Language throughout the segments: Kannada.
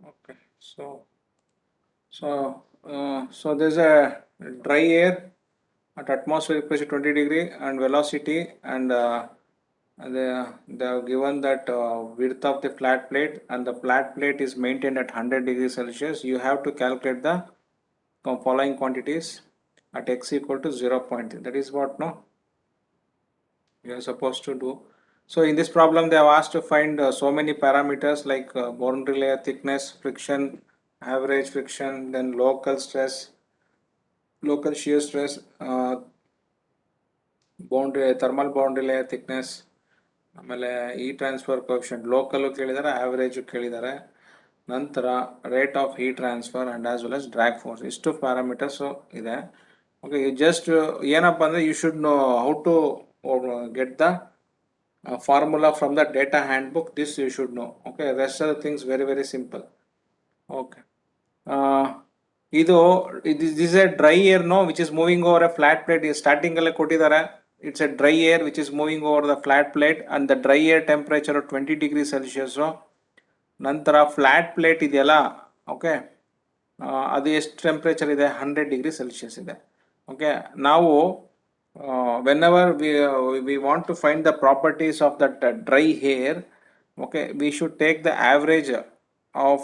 Okay, so there's a dry air at atmospheric pressure 20 degree and velocity, and they have given that width of the flat plate, and the flat plate is maintained at 100 degrees Celsius. You have to calculate the following quantities at x equal to 0.3. That is what no you are supposed to do. So in this problem, they have asked to find so many parameters like boundary layer thickness, friction, average friction, then local stress, local shear stress, boundary thermal boundary layer thickness, ಆಮೇಲೆ ಇ ಟ್ರಾನ್ಸ್ಫರ್ ಕೋಎಫಿಷಿಯಂಟ್ ಲೋಕಲ್ಲು ಕೇಳಿದ್ದಾರೆ, ಆ್ಯಾವ್ರೇಜು ಕೇಳಿದ್ದಾರೆ, ನಂತರ rate of heat transfer and as well as drag force. ಇಷ್ಟು ಪ್ಯಾರಾಮೀಟರ್ಸು ಇದೆ. ಓಕೆ, ಜಸ್ಟ್ ಏನಪ್ಪ ಅಂದರೆ you should know how to get the formula from the data handbook. This you should know. Okay, rest of the things very simple. Okay, this is a dry air no which is moving over a flat plate. Is starting alle kottidare, it's a dry air which is moving over the flat plate, and the dry air temperature of 20 degrees Celsius. ನಂತರ ಫ್ಲಾಟ್ ಪ್ಲೇಟ್ ಇದೆಯಲ್ಲ, ಓಕೆ, ಅದು ಎಷ್ಟು ಟೆಂಪ್ರೇಚರ್ ಇದೆ? 100 ಡಿಗ್ರಿ ಸೆಲ್ಸಿಯಸ್ ಇದೆ. ಓಕೆ, ನಾವು whenever we want to find the properties of that dry air, okay, we should take the average of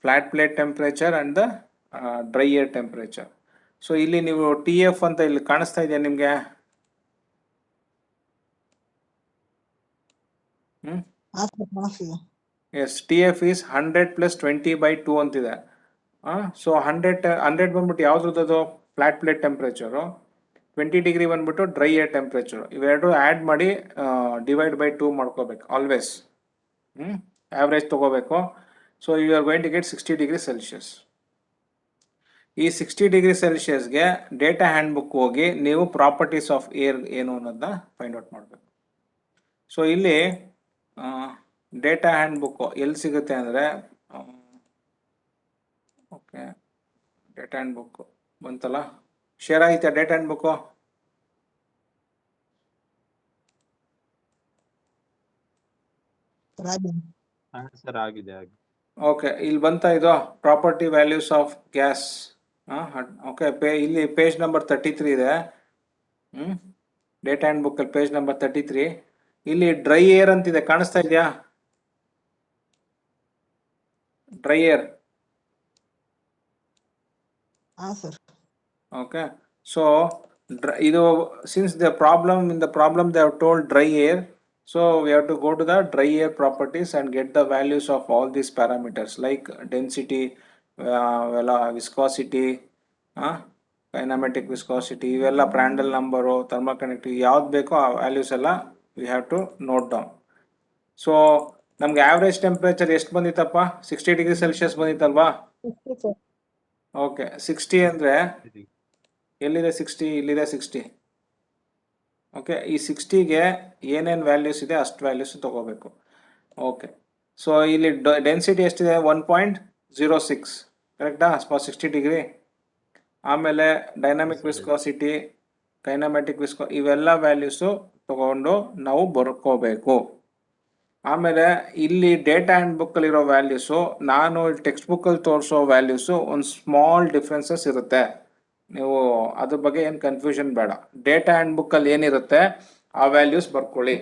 flat plate temperature and the dry air temperature. So ಇಲ್ಲಿ ನೀವು TF ಅಂತ ಇಲ್ಲಿ ಕಾಣಿಸ್ತಾ ಇದೆಯಾ ನಿಮಗೆ? Yes, TF is 100 plus 20 by 2 ಅಂತಿದೆ. ಸೊ 100 ಬಂದ್ಬಿಟ್ಟು ಯಾವ್ದು ಫ್ಲಾಟ್ ಪ್ಲೇಟ್ ಟೆಂಪ್ರೇಚರು, 20 ಡಿಗ್ರಿ ಬಂದ್ಬಿಟ್ಟು ಡ್ರೈ ಏರ್ ಟೆಂಪ್ರೇಚರ್. ಇವೆರಡು ಆ್ಯಡ್ ಮಾಡಿ ಡಿವೈಡ್ ಬೈ 2 ಮಾಡ್ಕೋಬೇಕು ಆಲ್ವೇಸ್. ಆ್ಯಾವ್ರೇಜ್ ತೊಗೋಬೇಕು. So you are going to get 60 degree Celsius. ಈ 60 ಡಿಗ್ರಿ ಸೆಲ್ಸಿಯಸ್ಗೆ ಡೇಟಾ ಹ್ಯಾಂಡ್ ಬುಕ್ ಹೋಗಿ ನೀವು ಪ್ರಾಪರ್ಟೀಸ್ ಆಫ್ ಏರ್ ಏನು ಅನ್ನೋದನ್ನ ಫೈಂಡ್ ಔಟ್ ಮಾಡಬೇಕು. ಸೊ ಇಲ್ಲಿ ಡೇಟಾ ಹ್ಯಾಂಡ್ ಬುಕ್ ಎಲ್ಲಿ ಸಿಗುತ್ತೆ ಅಂದರೆ, ಓಕೆ, ಡೇಟಾ ಹ್ಯಾಂಡ್ ಬುಕ್ ಬಂತಲ್ಲ, ಶೇರ್ ಆಯ್ತಾ ಡೇಟಾ ಹ್ಯಾಂಡ್ ಬುಕ್ಕು? ಓಕೆ, ಇಲ್ಲಿ ಬಂತ ಇದು property values of gas. Okay, ಇಲ್ಲಿ ಪೇಜ್ ನಂಬರ್ 33 ಇದೆ. ಡೇಟಾ ಹ್ಯಾಂಡ್ ಬುಕ್ ಅಲ್ಲಿ ಪೇಜ್ ನಂಬರ್ 33. ಇಲ್ಲಿ ಡ್ರೈ ಏರ್ ಅಂತಿದೆ, ಕಾಣಿಸ್ತಾ ಇದೆಯಾ? Dry air. ಓಕೆ, ಸೊ ಇದು since the problem in the problem they have told dry air, so we have to go to the dry air properties and get the values of all these parameters like density, viscosity, kinematic viscosity, ಇವೆಲ್ಲ Prandtl number, thermal conductivity, ಯಾವ್ದು ಬೇಕೋ ಆ ವ್ಯಾಲ್ಯೂಸ್ ಎಲ್ಲ we have to note down. So ನಮ್ಗೆ ಆವ್ರೇಜ್ ಟೆಂಪ್ರೇಚರ್ ಎಷ್ಟು ಬಂದಿತ್ತಪ್ಪ? 60 ಡಿಗ್ರಿ ಸೆಲ್ಸಿಯಸ್ ಬಂದಿತ್ತಲ್ವಾ? ಓಕೆ, 60 ಅಂದರೆ ಎಲ್ಲಿದೆ 60? ಇಲ್ಲಿದೆ 60. ಓಕೆ, ಈ 60ಗೆ ಏನೇನು ವ್ಯಾಲ್ಯೂಸ್ ಇದೆ ಅಷ್ಟು ವ್ಯಾಲ್ಯೂಸ್ ತಗೋಬೇಕು. ಓಕೆ, ಸೊ ಇಲ್ಲಿ ಡೆನ್ಸಿಟಿ ಎಷ್ಟಿದೆ? 1.06, ಕರೆಕ್ಟಾ? 60 ಡಿಗ್ರಿ. ಆಮೇಲೆ ಡೈನಾಮಿಕ್ ವಿಸ್ಕಾಸಿಟಿ, ಕೈನಮ್ಯಾಟಿಕ್ ಇವೆಲ್ಲ ವ್ಯಾಲ್ಯೂಸು ತಗೊಂಡು ನಾವು ಬರ್ಕೋಬೇಕು. ಆಮೇಲೆ ಇಲ್ಲಿ ಡೇಟಾ ಹ್ಯಾಂಡ್ ಬುಕ್ಕಲ್ಲಿರೋ ವ್ಯಾಲ್ಯೂಸು, ನಾನು ಟೆಕ್ಸ್ಟ್ ಬುಕ್ಕಲ್ಲಿ ತೋರಿಸೋ ವ್ಯಾಲ್ಯೂಸು ಒಂದು ಸ್ಮಾಲ್ ಡಿಫ್ರೆನ್ಸಸ್ ಇರುತ್ತೆ. ನೀವು ಅದ್ರ ಬಗ್ಗೆ ಏನು ಕನ್ಫ್ಯೂಷನ್ ಬೇಡ. ಡೇಟಾ ಹ್ಯಾಂಡ್ ಬುಕ್ಕಲ್ಲಿ ಏನಿರುತ್ತೆ ಆ ವ್ಯಾಲ್ಯೂಸ್ ಬರ್ಕೊಳ್ಳಿ.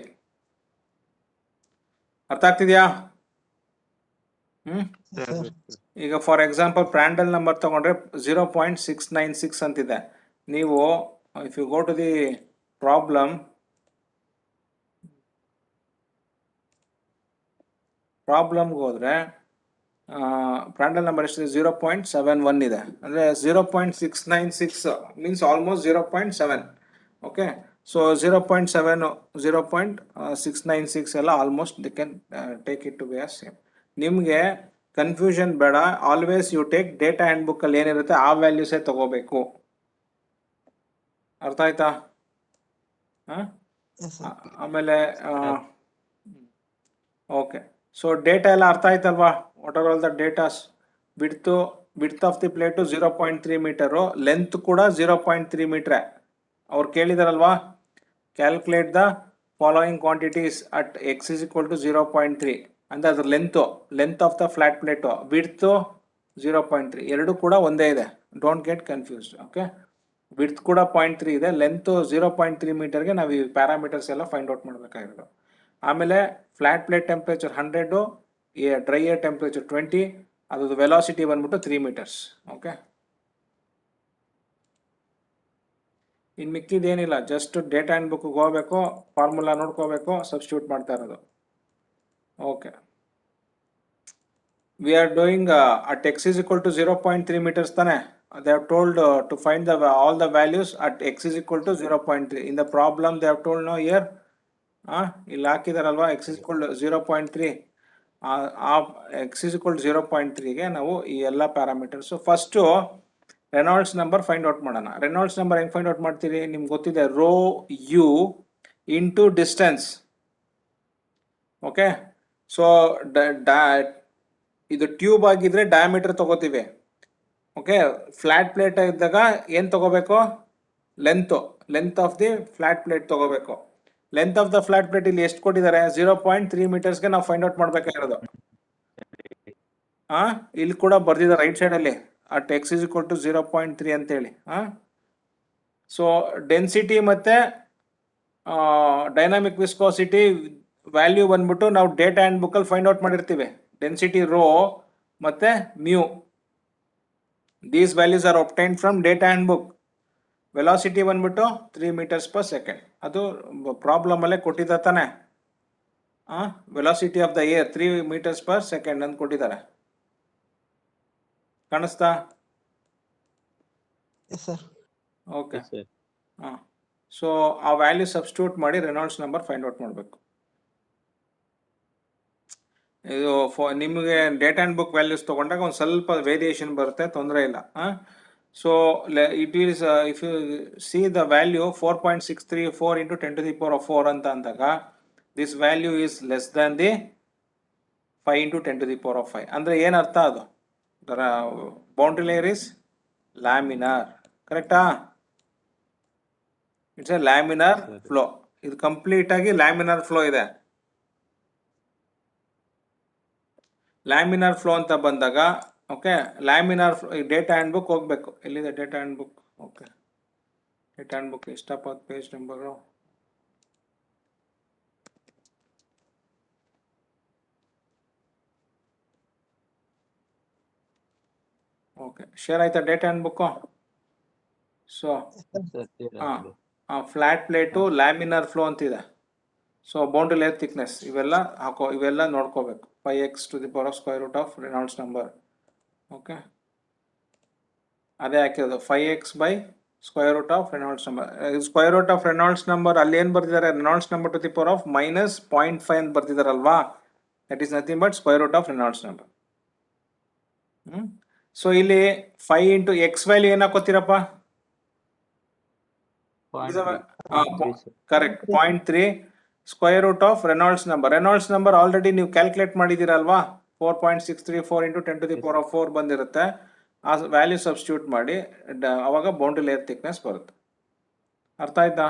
ಅರ್ಥ ಆಗ್ತಿದ್ಯಾ? ಈಗ ಫಾರ್ ಎಕ್ಸಾಂಪಲ್ Prandtl ನಂಬರ್ ತಗೊಂಡ್ರೆ 0.696 ಅಂತಿದೆ. ನೀವು if you go to the ಪ್ರಾಬ್ಲಮ್ಗೆ ಹೋದ್ರೆ Prandtl ನಂಬರ್ ಎಷ್ಟಿದೆ? 0.71 ಇದೆ. ಅಂದರೆ 0.696 ಮೀನ್ಸ್ ಆಲ್ಮೋಸ್ಟ್ 0.7. ಓಕೆ, ಸೊ 0.7, 0.696 ಎಲ್ಲ almost the can take it to be as same. ನಿಮಗೆ ಕನ್ಫ್ಯೂಷನ್ ಬೇಡ. Always you take data hand ಬುಕ್ಕಲ್ಲಿ ಏನಿರುತ್ತೆ ಆ ವ್ಯಾಲ್ಯೂಸೇ ತಗೋಬೇಕು. ಅರ್ಥ ಆಯ್ತಾ? ಆಮೇಲೆ ಓಕೆ, ಸೊ ಡೇಟಾ ಎಲ್ಲ ಅರ್ಥ ಆಯ್ತಲ್ವಾ? What are all the datas? Width of the plate 0.3 metre, length ಕೂಡ 0.3 ಮೀಟ್ರೆ. ಅವ್ರು ಕೇಳಿದಾರಲ್ವಾ, calculate the following quantities at x is equal to 0.3. ಅಂದರೆ ಅದ್ರ length of the flat plate, width 0.3, ಎರಡು ಕೂಡ ಒಂದೇ ಇದೆ, don't get confused. Okay, width ಕೂಡ 0.3 ಇದೆ, ಲೆಂತು 0.3 ಮೀಟರ್ಗೆ ನಾವು ಈ ಪ್ಯಾರಾಮೀಟರ್ಸ್ ಎಲ್ಲ ಫೈಂಡ್ ಔಟ್ ಮಾಡಬೇಕಾಗಿರೋದು. ಆಮೇಲೆ flat plate temperature 100, dry air temperature 20, ಅದ್ರದ್ದು ವೆಲಾಸಿಟಿ ಬಂದ್ಬಿಟ್ಟು 3 ಮೀಟರ್ಸ್. ಓಕೆ, ಇನ್ನು ಮಿಕ್ಕಿದೇನಿಲ್ಲ, ಜಸ್ಟ್ ಡೇಟಾ ಹ್ಯಾಂಡ್ ಬುಕ್ಗೆ ಹೋಗ್ಬೇಕು, ಫಾರ್ಮುಲಾ ನೋಡ್ಕೋಬೇಕು, ಸಬ್ಸ್ಟಿಟ್ಯೂಟ್ ಮಾಡ್ತಾ ಇರೋದು. Okay, we are doing at x is equal to 0.3 meters ತಾನೆ. They have told to find all the values at x is equal to 0.3. In the problem they have told no here, ಇಲ್ಲಿ ಹಾಕಿದಾರಲ್ವಾ x is equal to 0.3, x is equal to 0.3ಗೆ ನಾವು ಈ ಎಲ್ಲ parameters first Reynolds number find out ಮಾಡೋಣ. ರೆನಾಲ್ಡ್ಸ್ ನಂಬರ್ ಹೆಂಗೆ ಫೈಂಡ್ ಔಟ್ ಮಾಡ್ತೀರಿ, ನಿಮ್ಗೆ ಗೊತ್ತಿದೆ, rho U into distance. Okay, so ಇದು ಟ್ಯೂಬ್ ಆಗಿದ್ರೆ ಡಯಾಮೀಟರ್ ತಗೋತೀವಿ. ಓಕೆ, ಫ್ಲಾಟ್ ಪ್ಲೇಟ್ ಇದ್ದಾಗ ಏನು ತಗೋಬೇಕು, length of the flat plate ತಗೋಬೇಕು. Length of the flat plate ಇಲ್ಲಿ ಎಷ್ಟು ಕೊಟ್ಟಿದ್ದಾರೆ, 0.3 ಮೀಟರ್ಸ್ಗೆ ನಾವು ಫೈಂಡ್ ಔಟ್ ಮಾಡಬೇಕಾಗಿರೋದು. ಇಲ್ಲಿ ಕೂಡ ಬರ್ದಿದ್ದಾರೆ ರೈಟ್ ಸೈಡಲ್ಲಿ, at X is equal to 0.3 ಅಂತೇಳಿ. ಸೊ ಡೆನ್ಸಿಟಿ ಮತ್ತು ಡೈನಾಮಿಕ್ ವಿಸ್ಕೋಸಿಟಿ ವ್ಯಾಲ್ಯೂ ಬಂದ್ಬಿಟ್ಟು ನಾವು ಡೇಟಾ ಹ್ಯಾಂಡ್ ಬುಕ್ಕಲ್ಲಿ ಫೈಂಡ್ ಔಟ್ ಮಾಡಿರ್ತೀವಿ. ಡೆನ್ಸಿಟಿ ರೋ ಮತ್ತೆ mu, these values are obtained from data handbook. Velocity ಬಂದ್ಬಿಟ್ಟು 3 meters per second, ಅದು ಪ್ರಾಬ್ಲಮ್ ಅಲ್ಲೇ ಕೊಟ್ಟಿದ್ದ ತಾನೆ. Velocity of the air 3 meters per second ಅಂತ ಕೊಟ್ಟಿದ್ದಾರೆ, ಕಾಣಿಸ್ತಾ? ಓಕೆ, ಸೊ ಆ ವ್ಯಾಲ್ಯೂ ಸಬ್ಸ್ಟಿಟ್ಯೂಟ್ ಮಾಡಿ ರೆನಾಲ್ಡ್ಸ್ ನಂಬರ್ ಫೈಂಡ್ ಔಟ್ ಮಾಡಬೇಕು. ಇದು ನಿಮಗೆ ಡೇಟಾ ಆ್ಯಂಡ್ ಬುಕ್ ವ್ಯಾಲ್ಯೂಸ್ ತೊಗೊಂಡಾಗ ಒಂದು ಸ್ವಲ್ಪ ವೇರಿಯೇಷನ್ ಬರುತ್ತೆ, ತೊಂದರೆ ಇಲ್ಲ. So it is if U C the value 4.634 into 10⁴ ಅಂತ ಅಂದಾಗ this value is less than the 5 into 10⁵. ಅಂದರೆ ಏನರ್ಥ, ಅದು ಬೌಂಡ್ರಿ ಲೇಯರ್ ಇಸ್ ಲ್ಯಾಮಿನಾರ್, ಕರೆಕ್ಟಾ? ಇಟ್ಸ್ ಎ ಲ್ಯಾಮಿನಾರ್ ಫ್ಲೋ, ಇದು ಕಂಪ್ಲೀಟ್ ಆಗಿ ಲ್ಯಾಮಿನಾರ್ ಫ್ಲೋ ಇದೆ. ಲ್ಯಾಮಿನಾರ್ ಫ್ಲೋ ಅಂತ ಬಂದಾಗ, okay, laminar data handbook ಹೋಗ್ಬೇಕು. ಎಲ್ಲಿದೆ data hand book? Okay, data hand book ಎಷ್ಟಪ್ಪ ಪೇಜ್ ನಂಬರು? ಓಕೆ, ಶೇರ್ ಆಯ್ತಾ data hand book? So flat plate laminar flow ಅಂತಿದೆ. ಸೊ ಬೌಂಡ್ರಿ ಲೇಯರ್ ಥಿಕ್ನೆಸ್ ಇವೆಲ್ಲ ಇವೆಲ್ಲ ನೋಡ್ಕೋಬೇಕು. 5x to the power of square root of Reynolds number. Okay, ಅದೇ ಹಾಕಿರೋದು 5x by square root of Reynolds number. Square root of Reynolds number ಅಲ್ಲಿ ಏನು ಬರ್ತಿದ್ದಾರೆ, Reynolds number to the power of -0.5 ಅಂತ ಬರ್ತಿದಾರಲ್ವಾ, that is nothing but square root of Reynolds number. So ಇಲ್ಲಿ 5 ಇಂಟು ಎಕ್ಸ್ ವ್ಯಾಲ್ಯೂ ಏನು ಹಾಕೋತೀರಪ್ಪ? Correct, 0.3 square root of Reynolds number. Reynolds number already ನೀವು ಕ್ಯಾಲ್ಕುಲೇಟ್ ಮಾಡಿದ್ದೀರಲ್ವಾ, 4.634 ಇಂಟು 10⁴ ಬಂದಿರುತ್ತೆ. ಆ ವ್ಯಾಲ್ಯೂ ಸಬ್ಸ್ಟಿಟ್ಯೂಟ್ ಮಾಡಿ, ಅವಾಗ ಬೌಂಡ್ರಿ ಲೇಯರ್ ಥಿಕ್ನೆಸ್ ಬರುತ್ತೆ. ಅರ್ಥ ಆಯ್ತಾ?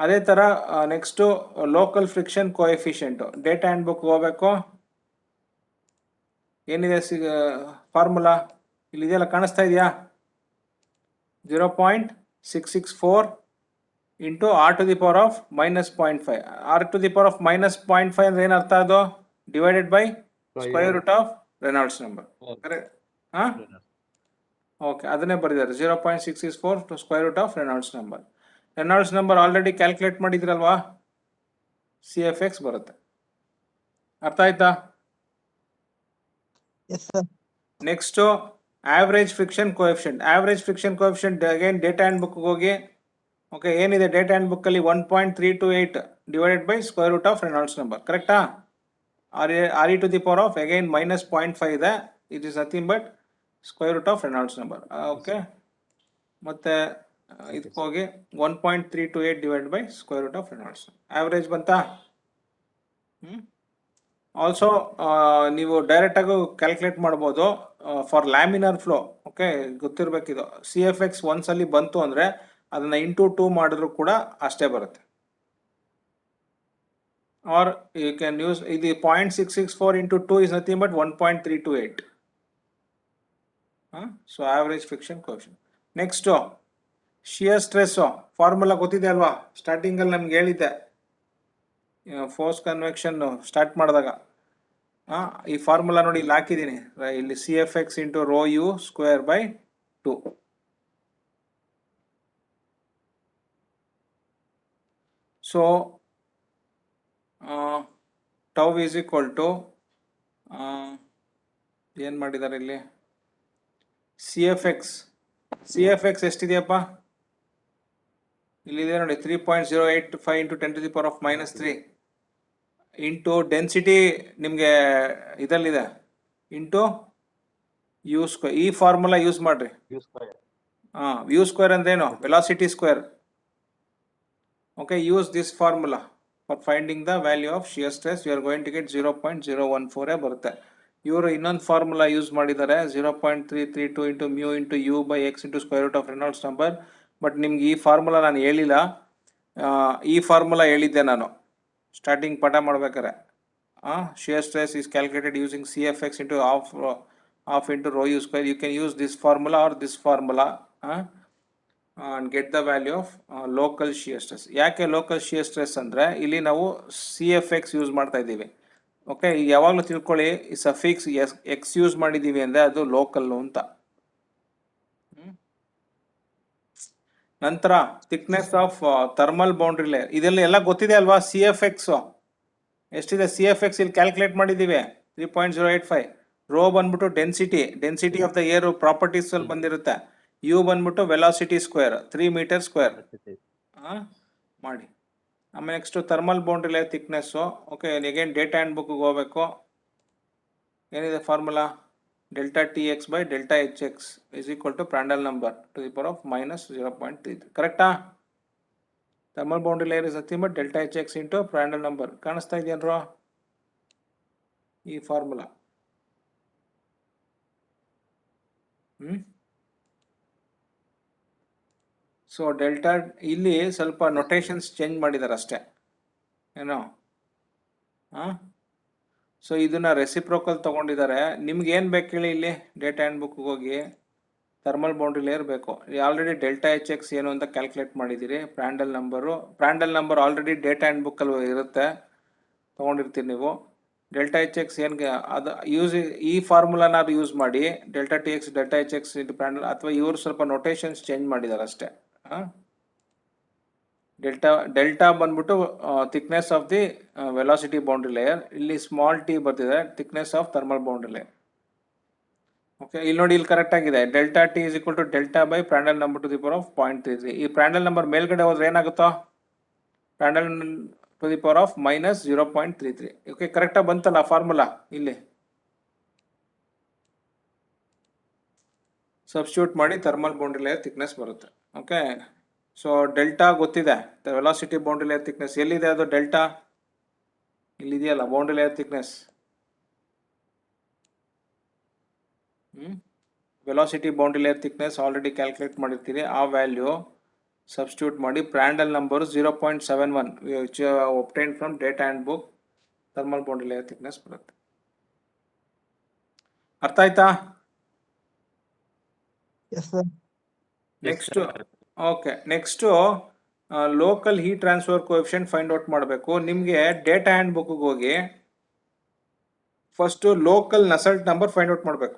ಅದೇ ಥರ next local friction coefficient. Data handbook ಹೋಗ್ಬೇಕು, ಏನಿದೆ ಫಾರ್ಮುಲಾ ಇಲ್ಲಿದೆಯಲ್ಲ, ಕಾಣಿಸ್ತಾ ಇದೆಯಾ? 0.664 into r to the power of -0.5. r to the power of -0.5 ಅಂದ್ರೆ ಏನು ಅರ್ಥ, ಅದು divided by square root of Reynolds number. Correct? Okay, ಅದನ್ನೇ ಬರೆದಿದ್ದಾರೆ, 0.664 to square root of Reynolds number. Reynolds number already calculate ಮಾಡಿದ್ರಲ್ವಾ, CFX ಬರುತ್ತೆ. ಅರ್ಥ ಆಯ್ತಾ? Next average friction coefficient. Average friction coefficient again data handbook ಹೋಗಿ, ಓಕೆ, ಏನಿದೆ ಡೇಟಾ ಹ್ಯಾಂಡ್ ಬುಕ್ಕಲ್ಲಿ 1.328 divided by square root of Reynolds number, ಕರೆಕ್ಟಾ? R E to the power of again -0.5 ಇದೆ, it is nothing but square root of Reynolds number. Okay, ಮತ್ತೆ ಇದಕ್ಕೆ ಹೋಗಿ 1.328 divide by square root of Reynolds. Average ಬಂತಾ? ಆಲ್ಸೋ ನೀವು ಡೈರೆಕ್ಟಾಗೂ ಕ್ಯಾಲ್ಕುಲೇಟ್ ಮಾಡ್ಬೋದು ಫಾರ್ ಲ್ಯಾಮಿನಾರ್ ಫ್ಲೋ. ಓಕೆ, ಗೊತ್ತಿರಬೇಕಿದು. CFX ಒಂದ್ಸಲಿ ಬಂತು ಅಂದರೆ ಅದನ್ನು ಇಂಟು 2 ಮಾಡಿದ್ರು ಕೂಡ ಅಷ್ಟೇ ಬರುತ್ತೆ. or you can use the 0.664 into 2 is nothing but 1.328. So average friction coefficient. Next shear stress formula ಗೊತ್ತಿದೆ ಅಲ್ವಾ, ಸ್ಟಾರ್ಟಿಂಗ್ ಅಲ್ಲಿ ನಮ್ಗೆ ಹೇಳಿದ್ದೆ ಫೋರ್ಸ್ ಕನ್ವೆಕ್ಷನ್ ಸ್ಟಾರ್ಟ್ ಮಾಡಿದಾಗ. ಈ ಫಾರ್ಮುಲಾ ನೋಡಿ ಇಲ್ಲಿ ಹಾಕಿದ್ದೀನಿ, ಇಲ್ಲಿ CFX into rho U square by 2. So tau is equal to ಏನು ಮಾಡಿದ್ದಾರೆ ಇಲ್ಲಿ, CFX ಎಷ್ಟಿದೆಯಪ್ಪ, ಇಲ್ಲಿದೆ ನೋಡಿ 3.085 ಇಂಟು 10⁻³ ಇಂಟು ಡೆನ್ಸಿಟಿ ನಿಮಗೆ ಇದರಲ್ಲಿದೆ ಇಂಟು ಯು ಸ್ಕ್ವೇರ್. ಈ ಫಾರ್ಮುಲಾ ಯೂಸ್ ಮಾಡ್ರಿ. ಯು ಸ್ಕ್ವೇರ್ ಅಂದ್ರೇನು, velocity square. Okay, use this formula for finding the value of shear stress. You are going to get 0.014 ಬರುತ್ತೆ. ಇವರು ಇನ್ನೊಂದು ಫಾರ್ಮುಲಾ ಯೂಸ್ ಮಾಡಿದ್ದಾರೆ, 0.332 into mu into U by X into square root of Reynolds number. But ನಿಮ್ಗೆ ಈ ಫಾರ್ಮುಲಾ ನಾನು ಹೇಳಿಲ್ಲ, ಈ ಫಾರ್ಮುಲಾ ಹೇಳಿದ್ದೆ ನಾನು ಸ್ಟಾರ್ಟಿಂಗ್ ಪಾಠ ಮಾಡ್ಬೇಕಾರೆ. Shear stress is calculated using CFX into half into rho U square. You can use this formula or this formula and get the value of local shear stress. ಯಾಕೆ ಲೋಕಲ್ ಶಿಯರ್ ಸ್ಟ್ರೆಸ್ ಅಂದರೆ ಇಲ್ಲಿ ನಾವು CFX ಯೂಸ್ ಮಾಡ್ತಾ ಇದ್ದೀವಿ. ಓಕೆ, ಈಗ ಯಾವಾಗಲೂ ತಿಳ್ಕೊಳ್ಳಿ, ಈ ಸಫಿಕ್ಸ್ ಎಕ್ಸ್ ಯೂಸ್ ಮಾಡಿದ್ದೀವಿ ಅಂದರೆ ಅದು ಲೋಕಲ್ಲು ಅಂತ. ನಂತರ thickness of thermal boundary layer, ಇದೆಲ್ಲ ಎಲ್ಲ ಗೊತ್ತಿದೆ ಅಲ್ವಾ. CFX ಎಷ್ಟಿದೆ, CFX ಇಲ್ಲಿ ಕ್ಯಾಲ್ಕುಲೇಟ್ ಮಾಡಿದ್ದೀವಿ 3.085. ರೋ ಬಂದ್ಬಿಟ್ಟು density of the air properties ಅಲ್ಲಿ ಬಂದಿರುತ್ತೆ. ಯು ಬಂದ್ಬಿಟ್ಟು ವೆಲಾಸಿಟಿ ಸ್ಕ್ವೇರ್ 3 ಮೀಟರ್ ಸ್ಕ್ವೇರ್ ಮಾಡಿ. ಆಮೇಲೆ next thermal boundary layer thickness. Okay, again data hand ಬುಕ್ಗೆ ಹೋಗಬೇಕು. ಏನಿದೆ formula, delta TX by delta HX is equal to Prandtl number to the power of -0.33. ಕರೆಕ್ಟಾ? Thermal boundary layer is nothing but delta HX into Prandtl number. ಕಾಣಿಸ್ತಾ ಇದೆಯನ್ರೋ ಈ ಫಾರ್ಮುಲಾ? ಸೊ ಡೆಲ್ಟಾ, ಇಲ್ಲಿ ಸ್ವಲ್ಪ ನೊಟೇಷನ್ಸ್ ಚೇಂಜ್ ಮಾಡಿದ್ದಾರೆ ಅಷ್ಟೇ, ಏನೋ. ಸೊ ಇದನ್ನ ರೆಸಿಪ್ರೋಕಲ್ ತಗೊಂಡಿದ್ದಾರೆ. ನಿಮ್ಗೆ ಏನು ಬೇಕು ಹೇಳಿ, ಇಲ್ಲಿ ಡೇಟಾ ಹ್ಯಾಂಡ್ ಬುಕ್ಗೆ ಹೋಗಿ ಥರ್ಮಲ್ ಬೌಂಡ್ರಿ ಲೇಯರ್ ಬೇಕು. ಆಲ್ರೆಡಿ ಡೆಲ್ಟಾ HX ಏನು ಅಂತ ಕ್ಯಾಲ್ಕುಲೇಟ್ ಮಾಡಿದ್ದೀರಿ. Prandtl number already data hand ಬುಕ್ಕಲ್ಲಿ ಇರುತ್ತೆ, ತೊಗೊಂಡಿರ್ತೀರಿ ನೀವು. ಡೆಲ್ಟಾ HX ಏನ್ಗೆ ಅದು ಈ ಫಾರ್ಮುಲಾನಾದ್ರು ಯೂಸ್ ಮಾಡಿ, delta TX delta HX into Prandtl, ಅಥವಾ ಇವರು ಸ್ವಲ್ಪ ನೊಟೇಷನ್ಸ್ ಚೇಂಜ್ ಮಾಡಿದ್ದಾರೆ ಅಷ್ಟೇ. ಡೆಲ್ಟಾ ಬಂದ್ಬಿಟ್ಟು thickness of the velocity boundary layer, ಇಲ್ಲಿ ಸ್ಮಾಲ್ t ಬರ್ತಿದೆ, thickness of thermal boundary layer. Okay, ಇಲ್ಲಿ ನೋಡಿ, ಇಲ್ಲಿ ಕರೆಕ್ಟ್ ಆಗಿದೆ. Delta T is equal to delta by Prandtl number to the power of 0.33. ಈ ಪ್ರಾಂಡಲ್ ನಂಬರ್ ಮೇಲ್ಗಡೆ ಹೋದ್ರೆ ಏನಾಗುತ್ತೋ, Prandtl to the power of -0.33. Okay, ಕರೆಕ್ಟಾಗಿ ಬಂತಲ್ಲ ಫಾರ್ಮುಲಾ. ಇಲ್ಲಿ ಸಬ್ಸ್ಟಿಟ್ಯೂಟ್ ಮಾಡಿ ಥರ್ಮಲ್ ಬೌಂಡ್ರಿ ಲೇಯರ್ ಥಿಕ್ನೆಸ್ ಬರುತ್ತೆ. ಓಕೆ, ಸೊ ಡೆಲ್ಟಾ ಗೊತ್ತಿದೆ, ವೆಲಾಸಿಟಿ ಬೌಂಡ್ರಿ ಲೇಯರ್ ಥಿಕ್ನೆಸ್ ಎಲ್ಲಿದೆ, ಅದು ಡೆಲ್ಟಾ ಇಲ್ಲಿದೆಯಲ್ಲ boundary layer thickness. Velocity boundary layer thickness already ಕ್ಯಾಲ್ಕುಲೇಟ್ ಮಾಡಿರ್ತೀರಿ. ಆ ವ್ಯಾಲ್ಯೂ ಸಬ್ಸ್ಟಿಟ್ಯೂಟ್ ಮಾಡಿ, Prandtl number 0.71 which obtained from data hand book, thermal boundary layer thickness ಬರುತ್ತೆ. ಅರ್ಥ ಆಯ್ತಾ? Next okay, next local heat transfer coefficient find out ಮಾಡಬೇಕು. ನಿಮಗೆ ಡೇಟಾ ಹ್ಯಾಂಡ್ ಬುಕ್ಗೆ ಹೋಗಿ first local Nusselt number find out ಮಾಡಬೇಕು.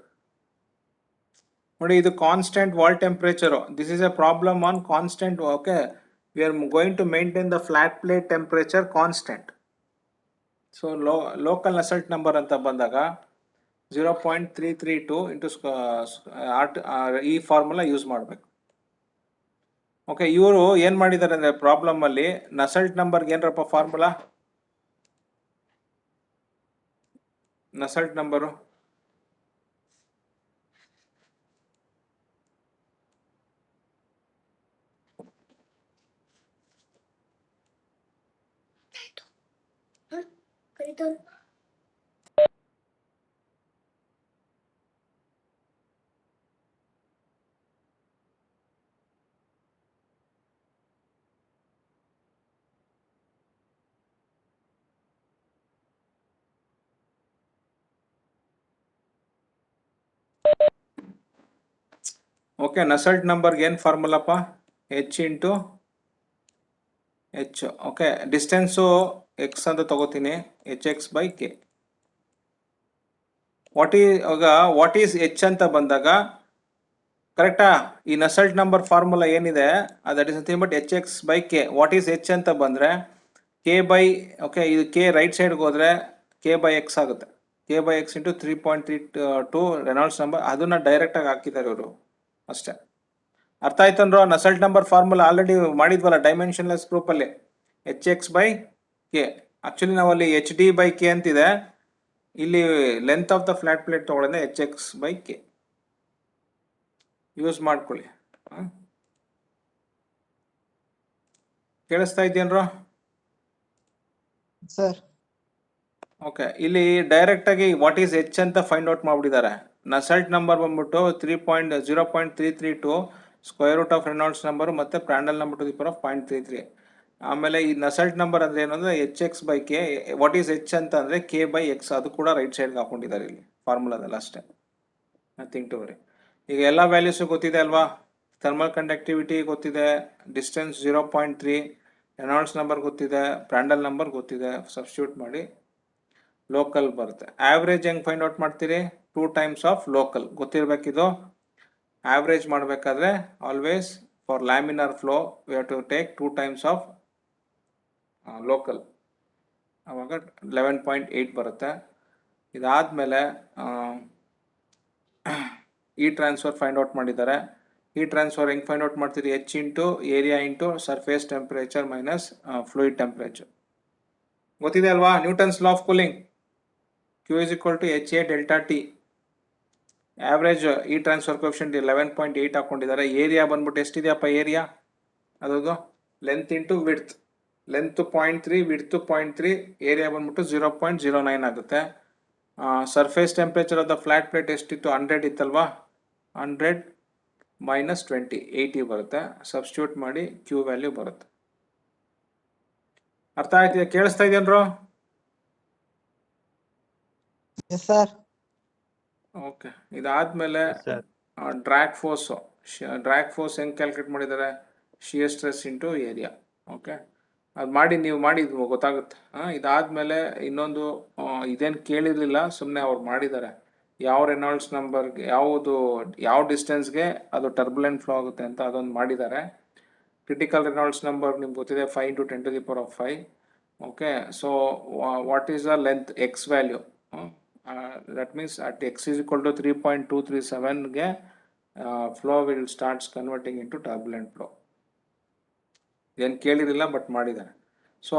ನೋಡಿ, ಇದು constant wall temperature. This is a problem on constant. Okay, we are going to maintain the flat plate temperature constant. So local Nusselt number ಅಂತ ಬಂದಾಗ 0.332 ಇಂಟು ಈ ಫಾರ್ಮುಲಾ ಯೂಸ್ ಮಾಡಬೇಕು. ಓಕೆ, ಇವರು ಏನು ಮಾಡಿದ್ದಾರೆ ಅಂದರೆ ಪ್ರಾಬ್ಲಮಲ್ಲಿ ನಸಲ್ಟ್ ನಂಬರ್ಗೆ ಏನರಪ್ಪ ಫಾರ್ಮುಲಾ, ನಸಲ್ಟ್ ನಂಬರು ಓಕೆ, ನಸಲ್ಟ್ ನಂಬರ್ಗೆ ಏನು ಫಾರ್ಮುಲಪ್ಪ? H into H. Okay, distance X ಅಂತ ತಗೋತೀನಿ, H X by K. What is H ಅಂತ ಬಂದಾಗ ಕರೆಕ್ಟಾ? ಈ ನಸಲ್ಟ್ ನಂಬರ್ ಫಾರ್ಮುಲಾ ಏನಿದೆ that is nothing but H X by K. What is H ಅಂತ ಬಂದರೆ ಕೆ ಬೈ, ಓಕೆ ಇದು ಕೆ ರೈಟ್ ಸೈಡ್ಗೆ ಹೋದರೆ ಕೆ ಬೈ ಎಕ್ಸ್ ಆಗುತ್ತೆ. K by X into 3.32 Reynolds number, ಅದನ್ನು ಡೈರೆಕ್ಟಾಗಿ ಹಾಕಿದ್ದಾರೆ ಇವರು ಅಷ್ಟೇ. ಅರ್ಥ ಆಯ್ತಂದ್ರೋ? ನಸಲ್ಟ್ ನಂಬರ್ ಫಾರ್ಮುಲಾ ಆಲ್ರೆಡಿ ಮಾಡಿದ್ವಲ್ಲ ಡೈಮೆನ್ಷನ್ಲೆಸ್ ಗ್ರೂಪಲ್ಲಿ, H X by K. Actually ನಾವಲ್ಲಿ ಎಚ್ ಡಿ ಬೈ ಕೆ ಅಂತಿದೆ, ಇಲ್ಲಿ length of the flat plate ತೊಗೊಳ್ಳೋದೇ H X by K. Use ಮಾಡ್ಕೊಳ್ಳಿ. ಕೇಳಿಸ್ತಾ ಇದೆಯೇನ್ರೋ ಸರ್? ಓಕೆ, ಇಲ್ಲಿ ಡೈರೆಕ್ಟಾಗಿ ವಾಟ್ ಈಸ್ ಎಚ್ ಅಂತ ಫೈಂಡ್ ಔಟ್ ಮಾಡಿಬಿಟ್ಟಿದ್ದಾರೆ. ನಸಲ್ಟ್ ನಂಬರ್ ಬಂದ್ಬಿಟ್ಟು 0.332 square root of Reynolds number ಮತ್ತು Prandtl number to the power of 0.33. ಆಮೇಲೆ ಈ ನಸಲ್ಟ್ ನಂಬರ್ ಅಂದರೆ ಏನು ಅಂದರೆ H X by K. What is H ಅಂತ ಅಂದರೆ ಕೆ ಬೈ ಎಕ್ಸ್, ಅದು ಕೂಡ ರೈಟ್ ಸೈಡ್ಗೆ ಹಾಕೊಂಡಿದ್ದಾರೆ ಇಲ್ಲಿ ಫಾರ್ಮುಲಾದಲ್ಲ ಅಷ್ಟೇ, ನಥಿಂಗ್ ಟು ವರಿ. ಈಗ ಎಲ್ಲ ವ್ಯಾಲ್ಯೂಸು ಗೊತ್ತಿದೆ ಅಲ್ವಾ? ಥರ್ಮಲ್ ಕಂಡಕ್ಟಿವಿಟಿ ಗೊತ್ತಿದೆ, ಡಿಸ್ಟೆನ್ಸ್ 0.3, ರೆನಾಲ್ಡ್ಸ್ ನಂಬರ್ ಗೊತ್ತಿದೆ, ಪ್ರಾಂಡಲ್ ನಂಬರ್ ಗೊತ್ತಿದೆ. ಸಬ್ಸ್ಟಿಟ್ಯೂಟ್ ಮಾಡಿ ಲೋಕಲ್ ಬರುತ್ತೆ. ಆವ್ರೇಜ್ ಹೆಂಗೆ ಫೈಂಡ್ ಔಟ್ ಮಾಡ್ತೀರಿ? 2 ಟೈಮ್ಸ್ ಆಫ್ ಲೋಕಲ್ ಗೊತ್ತಿರಬೇಕಿದು. ಆವ್ರೇಜ್ ಮಾಡಬೇಕಾದ್ರೆ always for laminar flow we have to take 2 times of local, ಆವಾಗ 11.8 ಬರುತ್ತೆ. ಇದಾದಮೇಲೆ ಈ ಟ್ರಾನ್ಸ್ಫರ್ ಫೈಂಡ್ ಔಟ್ ಮಾಡಿದ್ದಾರೆ. ಈ ಟ್ರಾನ್ಸ್ಫರ್ ಹೆಂಗೆ ಫೈಂಡ್ ಔಟ್ ಮಾಡ್ತೀರಿ? H into area into surface temperature minus fluid temperature. ಗೊತ್ತಿದೆ ಅಲ್ವಾ? Newton's law of cooling, Q is equal to HA delta T. Average ಈ ಟ್ರಾನ್ಸ್ಫರ್ ಕೋಎಫಿಷಿಯಂಟ್ 11.8 ಹಾಕೊಂಡಿದ್ದಾರೆ. ಏರಿಯಾ ಬಂದ್ಬಿಟ್ಟು ಎಷ್ಟಿದೆಯಪ್ಪ? ಏರಿಯಾ ಅದದು length into width. Length 0.3, width 0.3, area ಬಂದ್ಬಿಟ್ಟು 0.09 ಆಗುತ್ತೆ. Surface temperature of the flat plate ಎಷ್ಟಿತ್ತು? 100 ಇತ್ತಲ್ವಾ? 100 ಮೈನಸ್ 20, 80 ಬರುತ್ತೆ. ಸಬ್ಸ್ಟಿಟ್ಯೂಟ್ ಮಾಡಿ Q ವ್ಯಾಲ್ಯೂ ಬರುತ್ತೆ. ಅರ್ಥ ಆಯ್ತಿದೆ? ಕೇಳಿಸ್ತಾ ಇದೆಯನ್ರೋ? Yes sir. ಓಕೆ, ಇದಾದ್ಮೇಲೆ ಡ್ರ್ಯಾಗ್ ಫೋರ್ಸ್ ಹೆಂಗೆ ಕ್ಯಾಲ್ಕುಲೇಟ್ ಮಾಡಿದ್ದಾರೆ? Shear stress into area. Okay, ಅದು ಮಾಡಿ ನೀವು ಮಾಡಿ ಗೊತ್ತಾಗುತ್ತೆ. ಇದಾದಮೇಲೆ ಇನ್ನೊಂದು ಇದೇನು ಕೇಳಿರಲಿಲ್ಲ, ಸುಮ್ಮನೆ ಅವ್ರು ಮಾಡಿದ್ದಾರೆ. ಯಾವ ರೆನಾಲ್ಡ್ಸ್ ನಂಬರ್ಗೆ ಯಾವ ಡಿಸ್ಟೆನ್ಸ್ಗೆ ಅದು ಟರ್ಬುಲೆಂಟ್ ಫ್ಲೋ ಆಗುತ್ತೆ ಅಂತ ಅದೊಂದು ಮಾಡಿದ್ದಾರೆ. ಕ್ರಿಟಿಕಲ್ ರೆನಾಲ್ಡ್ಸ್ ನಂಬರ್ ನಿಮ್ಗೆ ಗೊತ್ತಿದೆ, 5 into 10 to the power of 5. Okay, so what is the length X value? that means at x is equal to 3.237 ಗೆ flow will starts converting into turbulent flow. ಏನು ಕೇಳಿರಲಿಲ್ಲ ಬಟ್ ಮಾಡಿದ್ದಾರೆ. ಸೊ